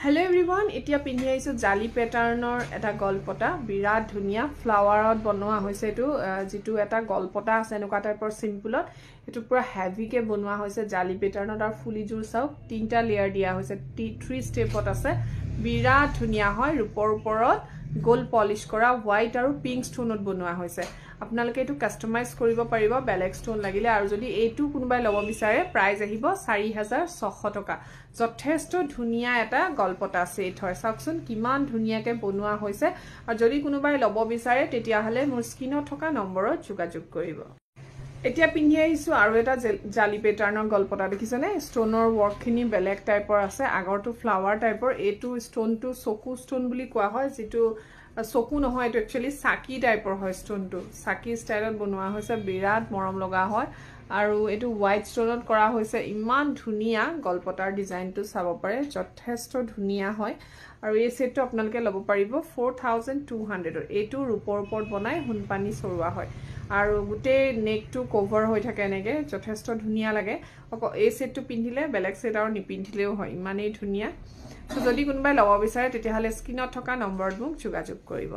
Hello everyone, এতিয়া পিন্ধি আইছো জালি প্যাটাৰ্ণৰ এটা গলপটা বিৰাট ধুনিয়া ফ্লাৱাৰত বনোৱা হৈছে এটো যেটো এটা গলপটা আছে এনেকুৱা টাইপৰ সিম্পলত এটো পুৰা হেভি কে বনোৱা হৈছে জালি প্যাটাৰ্ণত আৰু ফুলি জুৰ চাও তিনটা লেয়াৰ দিয়া হৈছে 3 স্টেপত আছে বিৰাট ধুনিয়া হয় ৰূপৰ ওপৰত গোল্ড পলিশ কৰা হোৱাইট আৰু পিংক ষ্টোনত বনোৱা হৈছে আপোনালোকে এটো কাস্টমাইজ কৰিব পাৰিব বেলেগ ষ্টোন লাগিলে আৰু যদি এটো কোনোবাই লব বিচাৰে প্ৰাইস আহিব 4600 টকা যথেষ্ট ধুনিয়া এটা গলপটা সেট হয় সাকচোন কিমান ধুনিয়াকে বনোৱা হৈছে আৰু যদি কোনোবাই লব বিচাৰে তেতিয়া হলে মোৰ স্ক্ৰিনত থকা নম্বৰত যোগাযোগ কৰিব এতিয়া পিন্ধি আইছো আৰু এটা জালি প্যাটাৰ্ণৰ গলপটা দেখিছনে ষ্টোনৰ ওয়াৰ্কখিনি বেলেগ টাইপৰ আছে আগৰটো ফ্লাৱাৰ টাইপৰ এটো ষ্টোনটো চকু ষ্টোন বুলি কোৱা হয় যেটো চকু নহয় এটো একচুয়ালি সাকি টাইপৰ হয় ষ্টোনটো সাকি ষ্টাইলত বনোৱা হৈছে বিৰাট মৰম লগা হয় আৰু এটো হোৱাইট ষ্টোনত কৰা হৈছে ইমান ধুনিয়া গলপটাৰ ডিজাইনটো চাব পাৰে যথেষ্ট ধুনিয়া হয় আৰু এই সেটটো আপোনালোকে লব পাৰিব 4200 এটো ৰূপৰ ওপৰত বনাই হুনপানি চৰুৱা হয় আৰু গুটে নেকটো কভাৰ হৈ থাকে নেকে যথেষ্ট ধুনিয়া লাগে এই সেটটো পিন্ধিলে বেলেগ সেট আৰু নিপিন্ধিলেও হয় ইমানেই ধুনিয়া সো যদি কোনোবাই লব বিচাৰে তেতিয়া হলে স্ক্ৰিনত থকা নম্বৰত মোক যোগাযোগ কৰিব